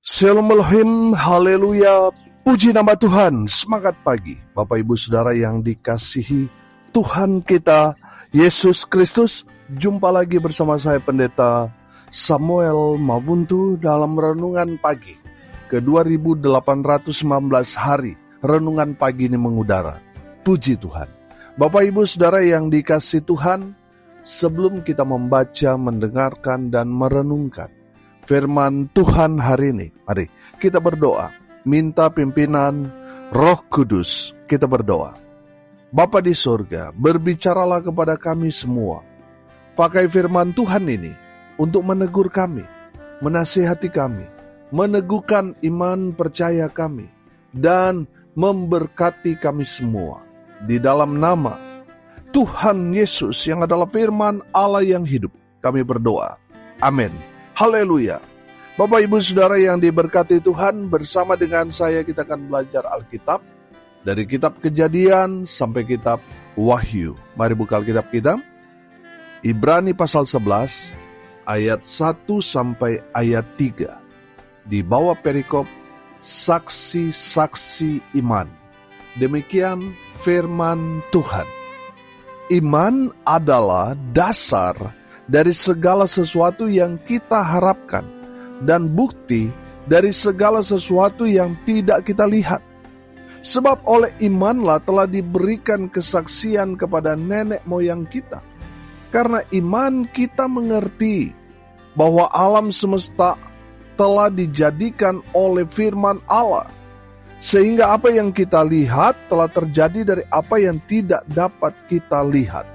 Shalom Elohim, haleluya, puji nama Tuhan, semangat pagi. Bapak Ibu Saudara yang dikasihi Tuhan kita, Yesus Kristus. Jumpa lagi bersama saya Pendeta Samuel Mabuntu dalam Renungan Pagi ke 2819 hari. Renungan pagi ini mengudara, puji Tuhan. Bapak Ibu Saudara yang dikasihi Tuhan, sebelum kita membaca, mendengarkan, dan merenungkan firman Tuhan hari ini, mari kita berdoa, minta pimpinan Roh Kudus. Kita berdoa. Bapa di surga, berbicaralah kepada kami semua. Pakai firman Tuhan ini untuk menegur kami, menasihati kami, meneguhkan iman percaya kami, dan memberkati kami semua. Di dalam nama Tuhan Yesus yang adalah firman Allah yang hidup, kami berdoa. Amin. Haleluya. Bapak Ibu Saudara yang diberkati Tuhan, bersama dengan saya kita akan belajar Alkitab dari kitab Kejadian sampai kitab Wahyu. Mari buka Alkitab kita. Ibrani pasal 11 ayat 1 sampai ayat 3. Di bawah perikop saksi-saksi iman. Demikian firman Tuhan. Iman adalah dasar dari segala sesuatu yang kita harapkan dan bukti dari segala sesuatu yang tidak kita lihat. Sebab oleh imanlah telah diberikan kesaksian kepada nenek moyang kita. Karena iman kita mengerti bahwa alam semesta telah dijadikan oleh firman Allah, sehingga apa yang kita lihat telah terjadi dari apa yang tidak dapat kita lihat.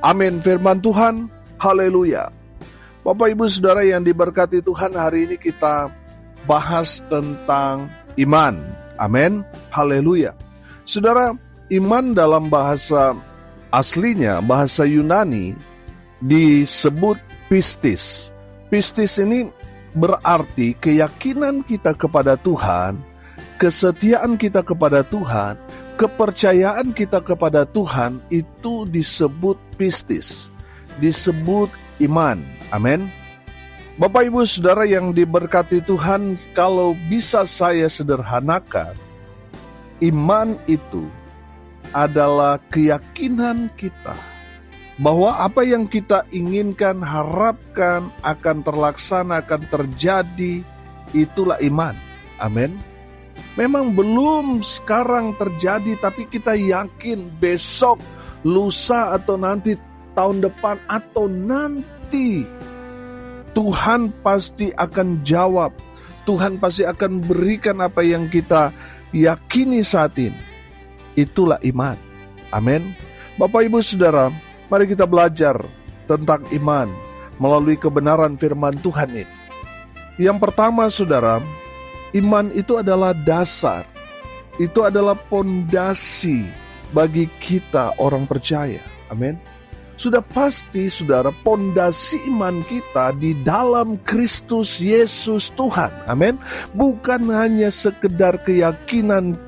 Amin. Firman Tuhan. Haleluya. Bapak Ibu Saudara yang diberkati Tuhan, hari ini kita bahas tentang iman. Amin. Haleluya. Saudara, iman dalam bahasa aslinya, bahasa Yunani, disebut pistis. Pistis ini berarti keyakinan kita kepada Tuhan, kesetiaan kita kepada Tuhan, kepercayaan kita kepada Tuhan, itu disebut pistis. Disebut iman. Amin. Bapak Ibu Saudara yang diberkati Tuhan, kalau bisa saya sederhanakan, iman itu adalah keyakinan kita bahwa apa yang kita inginkan, harapkan akan terlaksana, akan terjadi, itulah iman. Amin. Memang belum sekarang terjadi, tapi kita yakin besok, lusa, atau nanti tahun depan atau nanti Tuhan pasti akan jawab. Tuhan pasti akan berikan apa yang kita yakini saat ini. Itulah iman. Amin. Bapak Ibu Saudara, mari kita belajar tentang iman melalui kebenaran firman Tuhan ini. Yang pertama Saudara, iman itu adalah dasar. Itu adalah pondasi bagi kita orang percaya. Amin. Sudah pasti Saudara, pondasi iman kita di dalam Kristus Yesus Tuhan. Amin. Bukan hanya sekedar keyakinan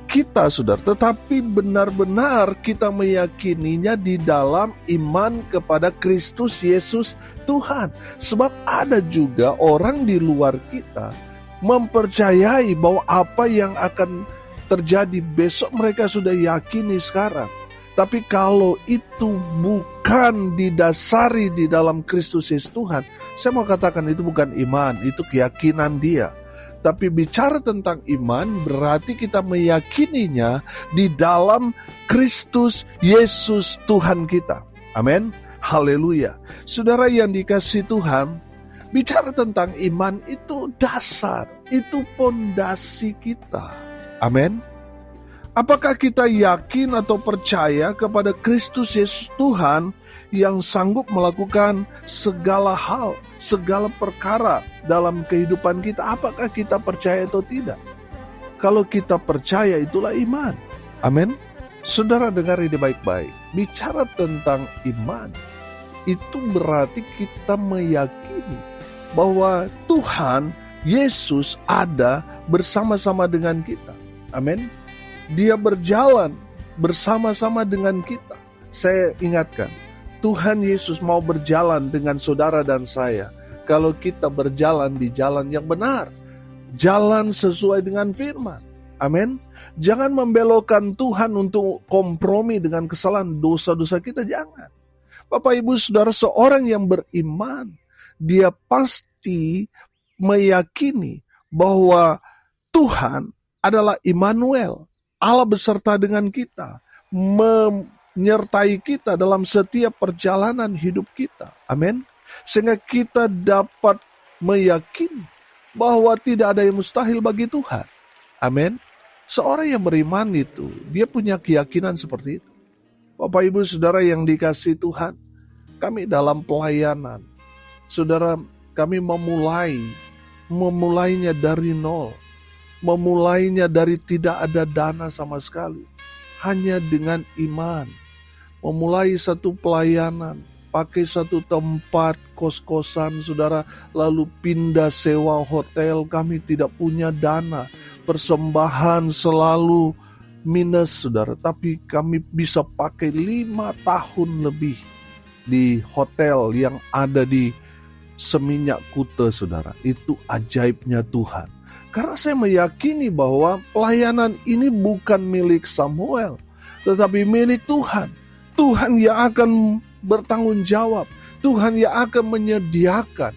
kita Saudara, tetapi benar-benar kita meyakininya di dalam iman kepada Kristus Yesus Tuhan. Sebab ada juga orang di luar kita mempercayai bahwa apa yang akan terjadi besok mereka sudah yakini sekarang. Tapi kalau itu bukan didasari di dalam Kristus Yesus Tuhan, saya mau katakan itu bukan iman, itu keyakinan dia. Tapi bicara tentang iman berarti kita meyakininya di dalam Kristus Yesus Tuhan kita. Amin. Haleluya. Saudara yang dikasihi Tuhan, bicara tentang iman itu dasar, itu pondasi kita. Amin. Apakah kita yakin atau percaya kepada Kristus Yesus Tuhan yang sanggup melakukan segala hal, segala perkara dalam kehidupan kita? Apakah kita percaya atau tidak? Kalau kita percaya, itulah iman. Amin. Saudara dengar ini baik-baik. Bicara tentang iman, itu berarti kita meyakini bahwa Tuhan Yesus ada bersama-sama dengan kita. Amin. Dia berjalan bersama-sama dengan kita. Saya ingatkan, Tuhan Yesus mau berjalan dengan saudara dan saya kalau kita berjalan di jalan yang benar, jalan sesuai dengan firman. Amin. Jangan membelokkan Tuhan untuk kompromi dengan kesalahan dosa-dosa kita, jangan. Bapak Ibu Saudara, seorang yang beriman, dia pasti meyakini bahwa Tuhan adalah Immanuel, Allah beserta dengan kita, menyertai kita dalam setiap perjalanan hidup kita. Amin. Sehingga kita dapat meyakini bahwa tidak ada yang mustahil bagi Tuhan. Amin. Seorang yang beriman itu, dia punya keyakinan seperti itu. Bapak Ibu Saudara yang dikasihi Tuhan, kami dalam pelayanan, Saudara, kami memulainya dari nol. Memulainya dari tidak ada dana sama sekali. Hanya dengan iman. Memulai satu pelayanan, pakai satu tempat kos-kosan, Saudara, lalu pindah sewa hotel, kami tidak punya dana. Persembahan selalu minus, Saudara, tapi kami bisa pakai 5 tahun lebih di hotel yang ada di Seminyak Kuta, Saudara. Itu ajaibnya Tuhan. Karena saya meyakini bahwa pelayanan ini bukan milik Samuel, tetapi milik Tuhan. Tuhan yang akan bertanggung jawab. Tuhan yang akan menyediakan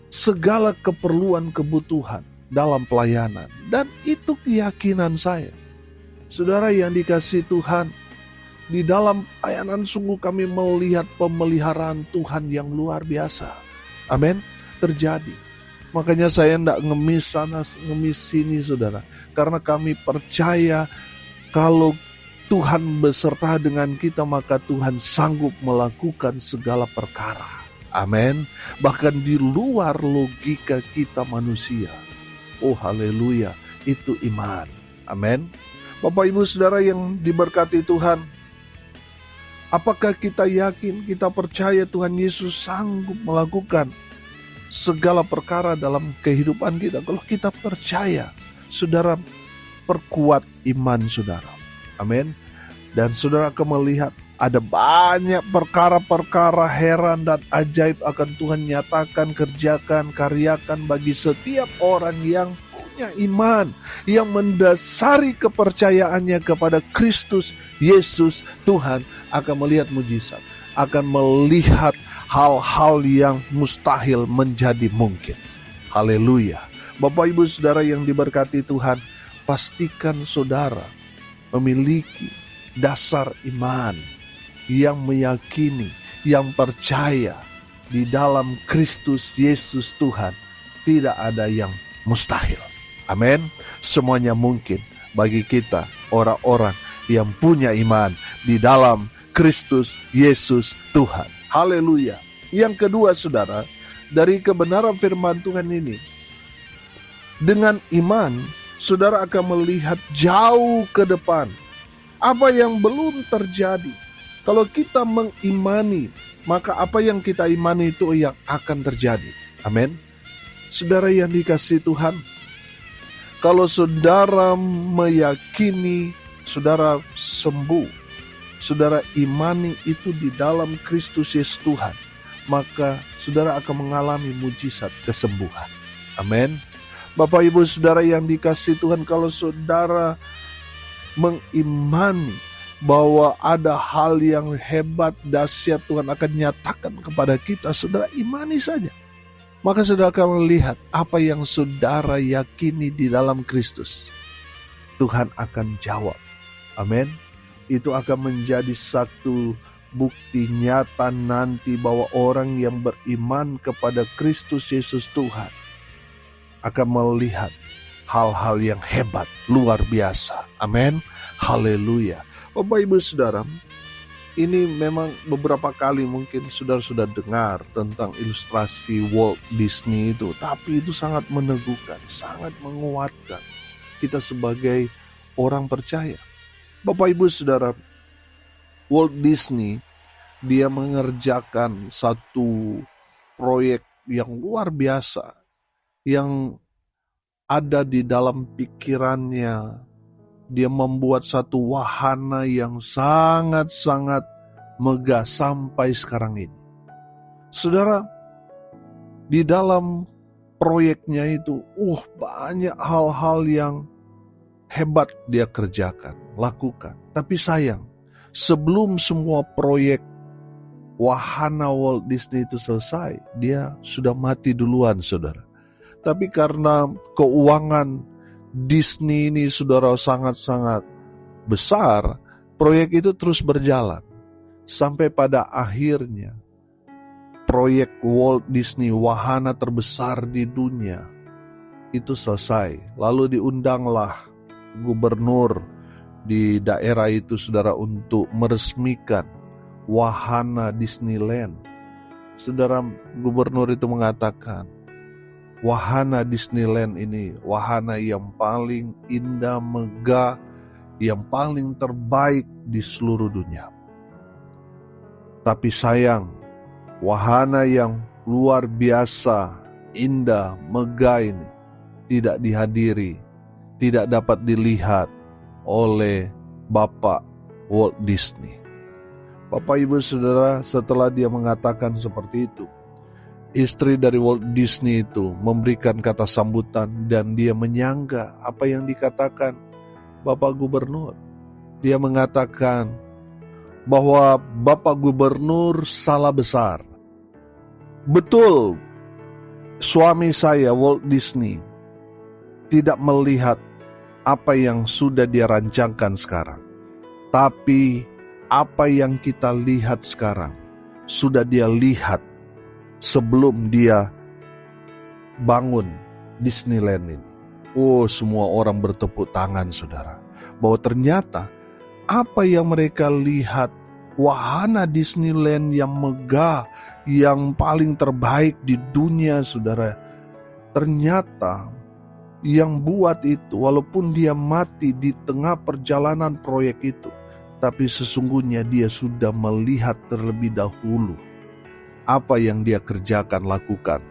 segala keperluan kebutuhan dalam pelayanan. Dan itu keyakinan saya. Saudara yang dikasihi Tuhan, di dalam pelayanan sungguh kami melihat pemeliharaan Tuhan yang luar biasa. Amin. Terjadi. Makanya saya tidak ngemis sana, ngemis sini, Saudara. Karena kami percaya kalau Tuhan beserta dengan kita, maka Tuhan sanggup melakukan segala perkara. Amin. Bahkan di luar logika kita manusia. Oh haleluya, itu iman. Amin. Bapak Ibu Saudara yang diberkati Tuhan, apakah kita yakin, kita percaya Tuhan Yesus sanggup melakukan segala perkara dalam kehidupan kita? Kalau kita percaya, Saudara, perkuat iman Saudara. Amin. Dan Saudara akan melihat ada banyak perkara-perkara heran dan ajaib akan Tuhan nyatakan, kerjakan, karyakan bagi setiap orang yang punya iman, yang mendasari kepercayaannya kepada Kristus Yesus Tuhan, akan melihat mujizat, akan melihat hal-hal yang mustahil menjadi mungkin. Haleluya. Bapak Ibu Saudara yang diberkati Tuhan, pastikan Saudara memiliki dasar iman yang meyakini, yang percaya di dalam Kristus Yesus Tuhan tidak ada yang mustahil. Amin. Semuanya mungkin bagi kita orang-orang yang punya iman di dalam Kristus Yesus Tuhan. Haleluya. Yang kedua Saudara, dari kebenaran firman Tuhan ini, dengan iman Saudara akan melihat jauh ke depan apa yang belum terjadi. Kalau kita mengimani, maka apa yang kita imani itu yang akan terjadi. Amin. Saudara yang dikasihi Tuhan, kalau saudara meyakini saudara sembuh, saudara imani itu di dalam Kristus Yesus Tuhan, maka saudara akan mengalami mujizat kesembuhan. Amin. Bapak Ibu Saudara yang dikasihi Tuhan, kalau saudara mengimani bahwa ada hal yang hebat, dahsyat Tuhan akan nyatakan kepada kita, saudara imani saja. Maka saudara akan melihat apa yang saudara yakini di dalam Kristus. Tuhan akan jawab. Amin. Itu akan menjadi satu bukti nyata nanti bahwa orang yang beriman kepada Kristus Yesus Tuhan akan melihat hal-hal yang hebat, luar biasa. Amin. Haleluya. Bapak Ibu Saudara, ini memang beberapa kali mungkin saudara sudah dengar tentang ilustrasi Walt Disney itu, tapi itu sangat meneguhkan, sangat menguatkan kita sebagai orang percaya. Bapak Ibu Saudara, Walt Disney dia mengerjakan satu proyek yang luar biasa yang ada di dalam pikirannya. Dia membuat satu wahana yang sangat-sangat megah sampai sekarang ini. Saudara, di dalam proyeknya itu, banyak hal-hal yang hebat dia kerjakan, lakukan. Tapi sayang, sebelum semua proyek wahana Walt Disney itu selesai, dia sudah mati duluan, saudara. Tapi karena keuangan Disney ini, saudara, sangat-sangat besar, proyek itu terus berjalan. Sampai pada akhirnya, proyek Walt Disney, wahana terbesar di dunia, itu selesai. Lalu diundanglah gubernur di daerah itu, saudara, untuk meresmikan wahana Disneyland. Saudara, gubernur itu mengatakan, wahana Disneyland ini wahana yang paling indah, megah, yang paling terbaik di seluruh dunia. Tapi sayang, wahana yang luar biasa, indah, megah ini tidak dihadiri, tidak dapat dilihat oleh Bapak Walt Disney. Bapak, Ibu, Saudara, setelah dia mengatakan seperti itu, istri dari Walt Disney itu memberikan kata sambutan dan dia menyangga apa yang dikatakan Bapak Gubernur. Dia mengatakan bahwa Bapak Gubernur salah besar. Betul, suami saya Walt Disney tidak melihat apa yang sudah dia rancangkan sekarang. Tapi apa yang kita lihat sekarang sudah dia lihat sebelum dia bangun Disneyland ini. Semua orang bertepuk tangan, saudara, bahwa ternyata apa yang mereka lihat, wahana Disneyland yang megah, yang paling terbaik di dunia, saudara, ternyata yang buat itu, walaupun dia mati di tengah perjalanan proyek itu, tapi sesungguhnya dia sudah melihat terlebih dahulu apa yang dia kerjakan, lakukan.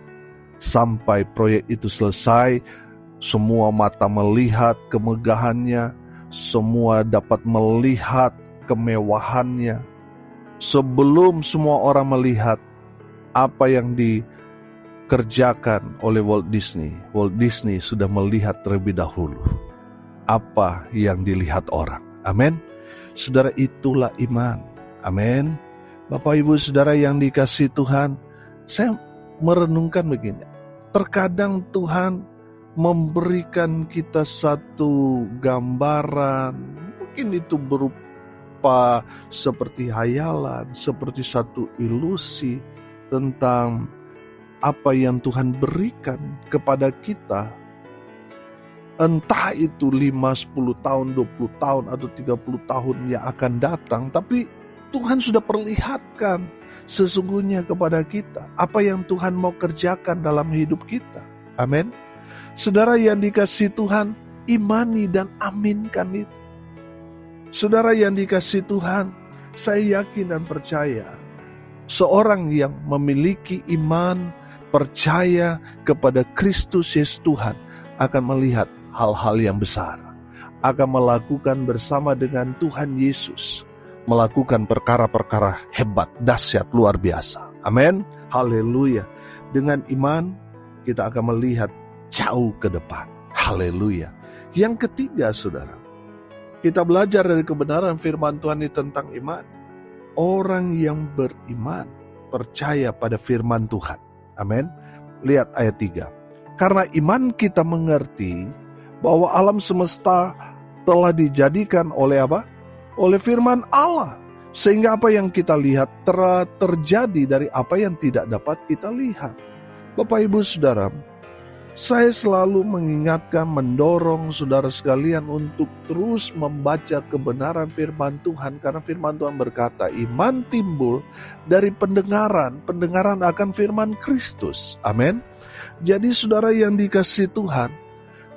Sampai proyek itu selesai, semua mata melihat kemegahannya, semua dapat melihat kemewahannya. Sebelum semua orang melihat apa yang dikerjakan oleh Walt Disney sudah melihat terlebih dahulu apa yang dilihat orang. Amin. Saudara, itulah iman. Amin. Bapak, Ibu, Saudara yang dikasihi Tuhan, saya merenungkan begini. Terkadang Tuhan memberikan kita satu gambaran, mungkin itu berupa seperti hayalan, seperti satu ilusi tentang apa yang Tuhan berikan kepada kita. Entah itu 5, 10 tahun, 20 tahun, atau 30 tahun yang akan datang. Tapi Tuhan sudah perlihatkan sesungguhnya kepada kita apa yang Tuhan mau kerjakan dalam hidup kita. Amin. Saudara yang dikasihi Tuhan, imani dan aminkan itu. Saudara yang dikasihi Tuhan, saya yakin dan percaya seorang yang memiliki iman, percaya kepada Kristus Yesus Tuhan akan melihat hal-hal yang besar, akan melakukan bersama dengan Tuhan Yesus, melakukan perkara-perkara hebat, dahsyat, luar biasa. Amin. Haleluya. Dengan iman kita akan melihat jauh ke depan. Haleluya. Yang ketiga, saudara, kita belajar dari kebenaran firman Tuhan ini tentang iman. Orang yang beriman percaya pada firman Tuhan. Amin. Lihat ayat 3. Karena iman kita mengerti bahwa alam semesta telah dijadikan oleh apa? Oleh firman Allah. Sehingga apa yang kita lihat terjadi dari apa yang tidak dapat kita lihat. Bapak, Ibu, Saudara, saya selalu mengingatkan, mendorong saudara sekalian untuk terus membaca kebenaran firman Tuhan. Karena firman Tuhan berkata, iman timbul dari pendengaran, pendengaran akan firman Kristus. Amin. Jadi saudara yang dikasihi Tuhan,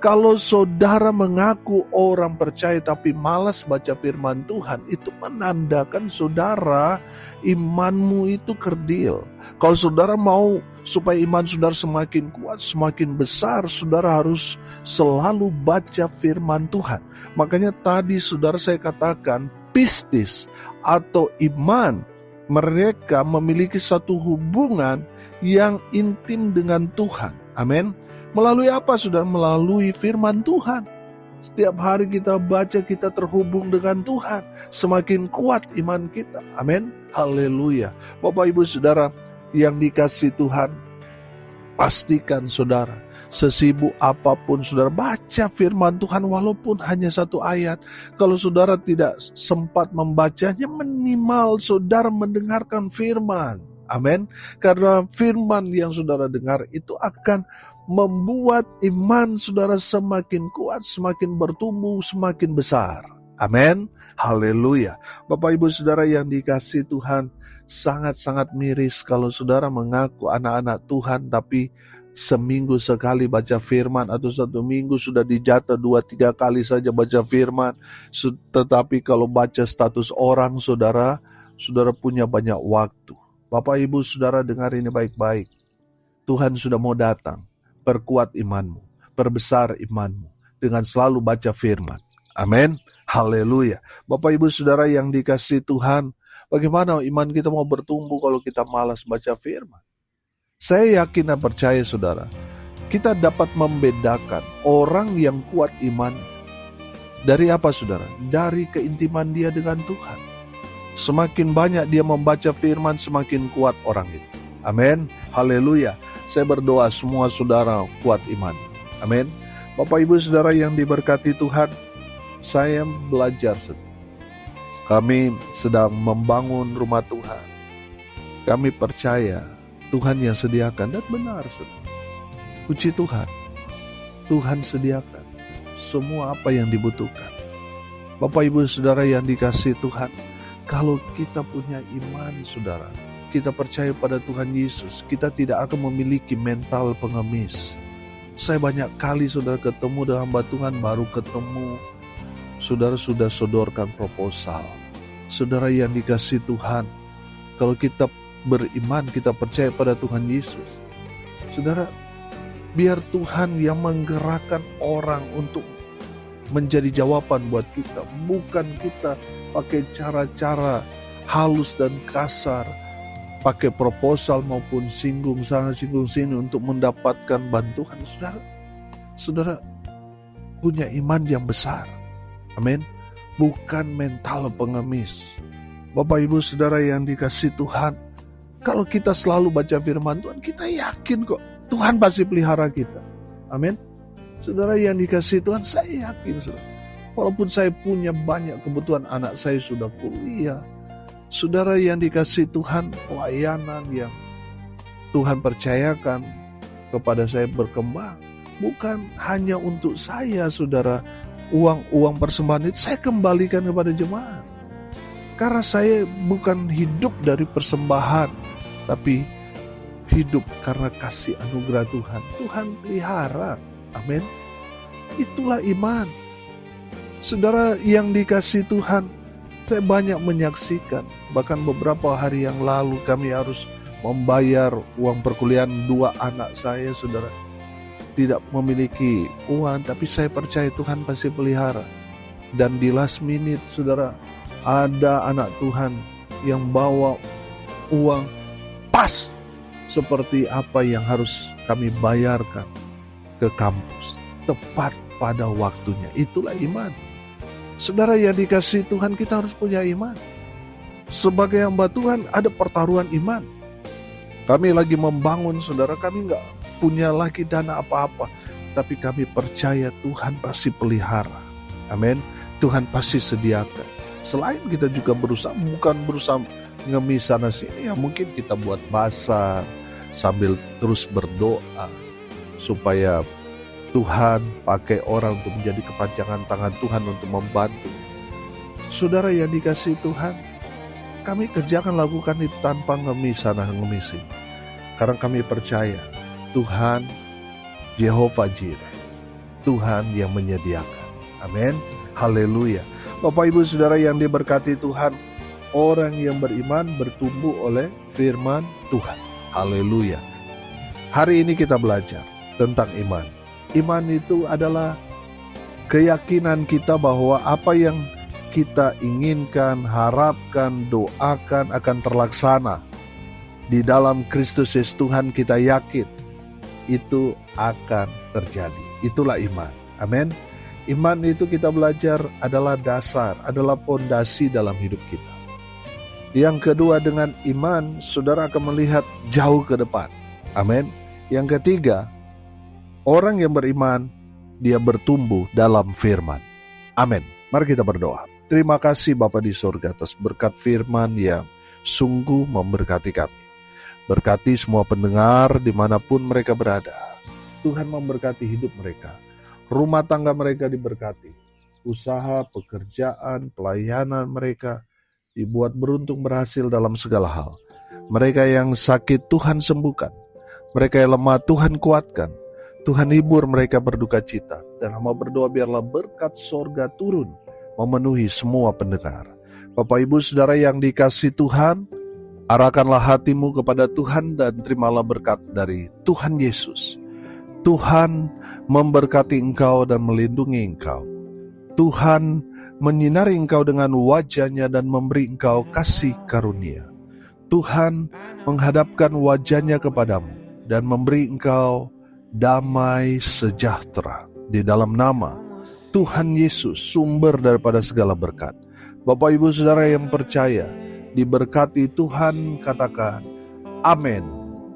kalau saudara mengaku orang percaya tapi malas baca firman Tuhan, itu menandakan saudara imanmu itu kerdil. Kalau saudara mau supaya iman saudara semakin kuat, semakin besar, saudara harus selalu baca firman Tuhan. Makanya tadi saudara saya katakan, pistis atau iman, mereka memiliki satu hubungan yang intim dengan Tuhan. Amin. Melalui apa, saudara? Melalui firman Tuhan. Setiap hari kita baca, kita terhubung dengan Tuhan. Semakin kuat iman kita. Amin. Haleluya. Bapak, Ibu, Saudara yang dikasihi Tuhan, pastikan saudara, sesibuk apapun saudara baca firman Tuhan walaupun hanya satu ayat. Kalau saudara tidak sempat membacanya, minimal saudara mendengarkan firman. Amin. Karena firman yang saudara dengar itu akan membuat iman saudara semakin kuat, semakin bertumbuh, semakin besar. Amin. Haleluya. Bapak, Ibu, Saudara yang dikasihi Tuhan, sangat-sangat miris kalau saudara mengaku anak-anak Tuhan tapi seminggu sekali baca firman, atau satu minggu sudah dijatah 2-3 kali saja baca firman. Tetapi kalau baca status orang, saudara punya banyak waktu. Bapak, Ibu, Saudara dengar ini baik-baik. Tuhan sudah mau datang. Perkuat imanmu, perbesar imanmu dengan selalu baca firman. Amin. Haleluya. Bapak, Ibu, Saudara yang dikasihi Tuhan, bagaimana iman kita mau bertumbuh kalau kita malas baca firman? Saya yakin dan percaya saudara, kita dapat membedakan orang yang kuat iman dari apa, saudara? Dari keintiman dia dengan Tuhan. Semakin banyak dia membaca firman, semakin kuat orang itu. Amin. Haleluya. Saya berdoa semua saudara kuat iman. Amin. Bapak, Ibu, Saudara yang diberkati Tuhan, saya belajar. Kami sedang membangun rumah Tuhan. Kami percaya Tuhan yang sediakan, dan benar, saudara. Puji Tuhan. Tuhan sediakan semua apa yang dibutuhkan. Bapak, Ibu, Saudara yang dikasihi Tuhan, kalau kita punya iman, saudara, kita percaya pada Tuhan Yesus, kita tidak akan memiliki mental pengemis. Saya banyak kali saudara ketemu dengan hamba Tuhan, baru ketemu, saudara sudah sodorkan proposal. Saudara yang dikasihi Tuhan, kalau kita beriman, kita percaya pada Tuhan Yesus, saudara, biar Tuhan yang menggerakkan orang untuk menjadi jawaban buat kita. Bukan kita pakai cara-cara halus dan kasar, pakai proposal maupun singgung sana singgung sini untuk mendapatkan bantuan. Saudara punya iman yang besar. Amin. Bukan mental pengemis. Bapak, Ibu, Saudara yang dikasihi Tuhan, kalau kita selalu baca firman Tuhan, kita yakin kok Tuhan pasti pelihara kita. Amin. Saudara yang dikasihi Tuhan, saya yakin, saudara. Walaupun saya punya banyak kebutuhan, anak saya sudah kuliah, saudara yang dikasihi Tuhan, pelayanan yang Tuhan percayakan kepada saya berkembang. Bukan hanya untuk saya, saudara. Uang persembahan itu saya kembalikan kepada jemaat. Karena saya bukan hidup dari persembahan, tapi hidup karena kasih anugerah Tuhan. Tuhan pelihara. Amin. Itulah iman. Saudara yang dikasihi Tuhan, saya banyak menyaksikan, bahkan beberapa hari yang lalu kami harus membayar uang perkuliahan 2 anak saya, saudara. Tidak memiliki uang, tapi saya percaya Tuhan pasti pelihara. Dan di last minute, saudara, ada anak Tuhan yang bawa uang pas seperti apa yang harus kami bayarkan ke kampus. Tepat pada waktunya. Itulah iman. Saudara yang dikasihi Tuhan, kita harus punya iman. Sebagai hamba Tuhan ada pertaruhan iman. Kami lagi membangun, saudara, kami gak punya lagi dana apa-apa, tapi kami percaya Tuhan pasti pelihara. Amin. Tuhan pasti sediakan. Selain kita juga berusaha, bukan berusaha ngemis sana sini, ya mungkin kita buat basar sambil terus berdoa supaya Tuhan pakai orang untuk menjadi kepanjangan tangan Tuhan untuk membantu. Saudara yang dikasihi Tuhan, kami kerjakan lakukan itu tanpa ngemis sana ngemis sini. Karena kami percaya Tuhan Jehovah Jireh, Tuhan yang menyediakan. Amin. Haleluya. Bapak, Ibu, Saudara yang diberkati Tuhan, orang yang beriman bertumbuh oleh firman Tuhan. Haleluya. Hari ini kita belajar tentang iman. Iman itu adalah keyakinan kita bahwa apa yang kita inginkan, harapkan, doakan akan terlaksana. Di dalam Kristus Yesus Tuhan kita yakin itu akan terjadi. Itulah iman. Amin. Iman itu kita belajar adalah dasar, adalah pondasi dalam hidup kita. Yang kedua, dengan iman, saudara akan melihat jauh ke depan. Amin. Yang ketiga, orang yang beriman, dia bertumbuh dalam firman. Amin. Mari kita berdoa. Terima kasih Bapa di surga atas berkat firman yang sungguh memberkati kami. Berkati semua pendengar dimanapun mereka berada. Tuhan memberkati hidup mereka. Rumah tangga mereka diberkati. Usaha, pekerjaan, pelayanan mereka dibuat beruntung berhasil dalam segala hal. Mereka yang sakit Tuhan sembuhkan. Mereka yang lemah Tuhan kuatkan. Tuhan hibur mereka berduka cita. Dan hamba berdoa biarlah berkat sorga turun memenuhi semua pendengar. Bapak Ibu Saudara yang dikasihi Tuhan, arahkanlah hatimu kepada Tuhan dan terimalah berkat dari Tuhan Yesus. Tuhan memberkati engkau dan melindungi engkau. Tuhan menyinari engkau dengan wajah-Nya dan memberi engkau kasih karunia. Tuhan menghadapkan wajah-Nya kepadamu dan memberi engkau damai sejahtera. Di dalam nama Tuhan Yesus, sumber daripada segala berkat. Bapak Ibu Saudara yang percaya, diberkati Tuhan, katakan amin.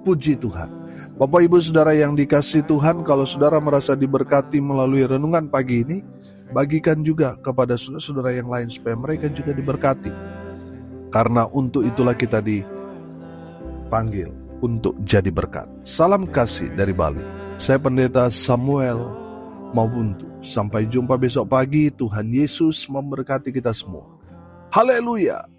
Puji Tuhan. Bapak Ibu Saudara yang dikasihi Tuhan, kalau saudara merasa diberkati melalui renungan pagi ini, bagikan juga kepada saudara-saudara yang lain supaya mereka juga diberkati. Karena untuk itulah kita dipanggil untuk jadi berkat. Salam kasih dari Bali. Saya Pendeta Samuel Mabuntu. Sampai jumpa besok pagi. Tuhan Yesus memberkati kita semua. Haleluya.